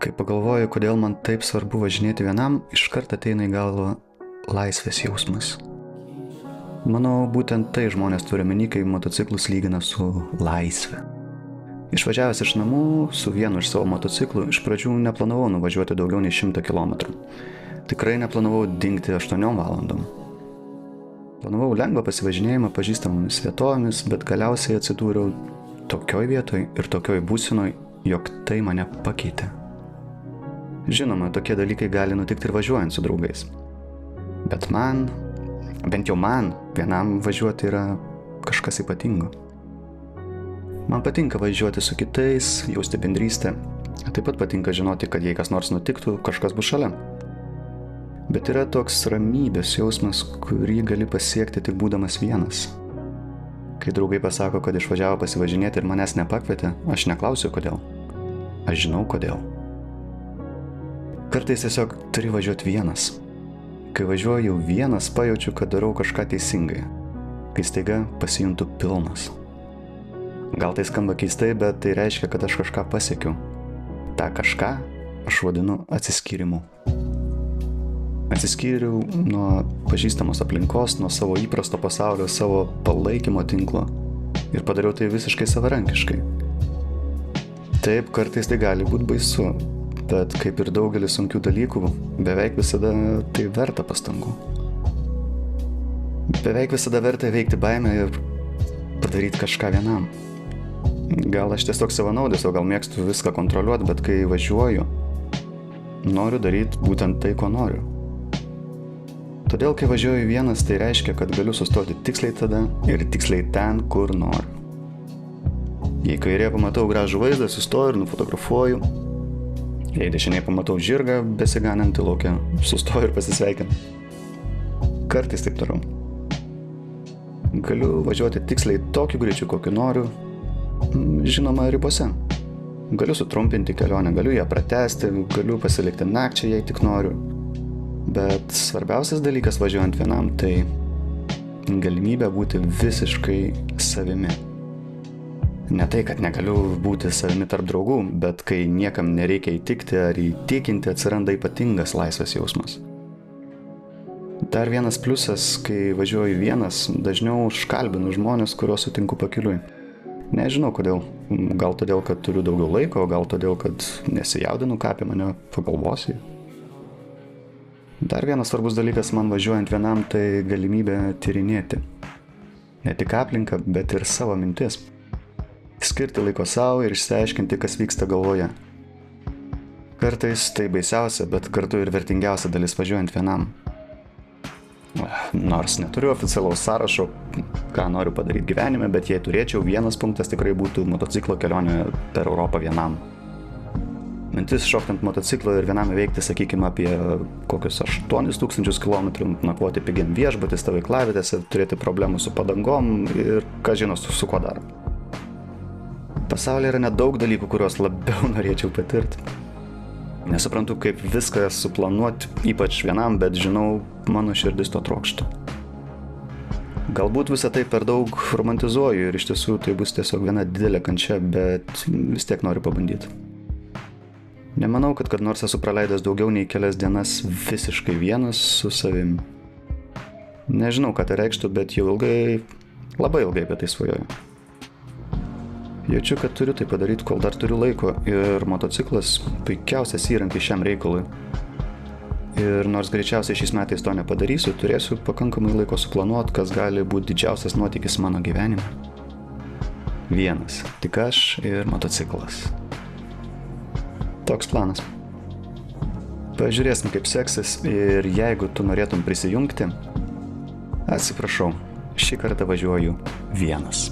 Kai pagalvoju, kodėl man taip svarbu važinėti vienam, iškart ateina į galvą laisvės jausmas. Manau, būtent tai žmonės turi omeny, kai motociklus lygina su laisve. Išvažiavęs iš namų su vienu iš savo motociklų, iš pradžių neplanavau nuvažiuoti daugiau nei 100 km. Tikrai neplanavau dingti 8 valandom. Planavau lengvą pasivažinėjimą pažįstamomis vietovėmis, bet galiausiai atsidūriau tokioj vietoj ir tokioj būsenoj, jog tai mane pakeitė. Žinoma, tokie dalykai gali nutikti ir važiuojant su draugais. Bet man, bent jau man, vienam važiuoti yra kažkas ypatingo. Man patinka važiuoti su kitais, jausti bendrystę. Taip pat patinka žinoti, kad jei kas nors nutiktų, kažkas bus šalia. Bet yra toks ramybės jausmas, kurį gali pasiekti tik būdamas vienas. Kai draugai pasako, kad išvažiavo pasivažinėti ir manęs nepakvietė, aš neklausiu kodėl. Aš žinau kodėl. Kartais tiesiog turi važiuoti vienas. Kai važiuoju vienas, pajaučiu, kad darau kažką teisingai. Kai staiga pasijuntu pilnas. Gal tai skamba keistai, bet tai reiškia, kad aš kažką pasiekiu. Ta kažką aš vadinu atsiskyrimu. Atsiskyriau nuo pažįstamos aplinkos, nuo savo įprasto pasaulio, savo palaikymo tinklo ir padariau tai visiškai savarankiškai. Taip, kartais tai gali būti baisu, bet kaip ir daugelis sunkių dalykų, beveik visada tai verta pastangų. Beveik visada verta veikti baimę ir padaryti kažką vienam. Gal aš tiesiog savanaudis, o gal mėgstu viską kontroliuoti, bet kai važiuoju, noriu daryti būtent tai, ko noriu. Todėl, kai važiuoju vienas, tai reiškia, kad galiu sustoti tiksliai tada ir tiksliai ten, kur noriu. Jei kairėje pamatau gražų vaizdą, sustoju ir nufotografuoju. Jei dešinėje pamatau žirgą besiganantį lauke, sustoju ir pasisveikinu. Kartais taip darau. Galiu važiuoti tiksliai tokiu greičiu, kokiu noriu, žinoma, ribose. Galiu sutrumpinti kelionę, galiu ją pratęsti, galiu pasilikti nakčiai, jei tik noriu. Bet svarbiausias dalykas važiuojant vienam tai galimybė būti visiškai savimi. Ne tai, kad negaliu būti savimi tarp draugų, bet kai niekam nereikia įtikti ar įtikinti, atsiranda ypatingas laisvės jausmas. Dar vienas pliusas, kai važiuoju vienas, dažniau užkalbinu žmonės, kuriuos sutinku pakeliui. Nežinau kodėl. Gal todėl, kad turiu daugiau laiko, gal todėl, kad nesijaudinu, ką apie mane pagalvosiu. Dar vienas svarbus dalykas man važiuojant vienam, tai galimybė tyrinėti. Ne tik aplinką, bet ir savo mintis. Skirti laiko savo ir išsiaiškinti, kas vyksta galvoje. Kartais tai baisiausia, bet kartu ir vertingiausia dalis važiuojant vienam. Nors neturiu oficialaus sąrašo, ką noriu padaryti gyvenime, bet jei turėčiau, vienas punktas tikrai būtų motociklo kelionė per Europą vienam. Mintis šokti ant motociklo ir vienam įveikti, sakykime, apie kokius 8000 km, nakvoti pigiam viešbutį, stovyklavietėse, turėti problemų su padangom ir ką žino su kuo dar. Pasaulyje yra nedaug dalykų, kuriuos labiau norėčiau patirti. Nesuprantu, kaip viską suplanuoti, ypač vienam, bet žinau, mano širdis to trokšta. Galbūt visą tai per daug romantizuoju ir iš tiesų tai bus tiesiog viena didelė kančia, bet vis tiek noriu pabandyti. Nemanau, kad nors esu praleidęs daugiau nei kelias dienas visiškai vienas su savim. Nežinau, ką tai reikštų, bet jau labai ilgai apie tai svajoju. Jaučiu, kad turiu tai padaryti, kol dar turiu laiko ir motociklas puikiausias įrankis šiam reikalui. Ir nors greičiausiai šiais metais to nepadarysiu, turėsiu pakankamai laiko suplanuoti, kas gali būti didžiausias nuotykis mano gyvenime. Vienas, tik aš ir motociklas. Toks planas. Pažiūrėsim, kaip seksis ir jeigu tu norėtum prisijungti, atsiprašau, šį kartą važiuoju vienas.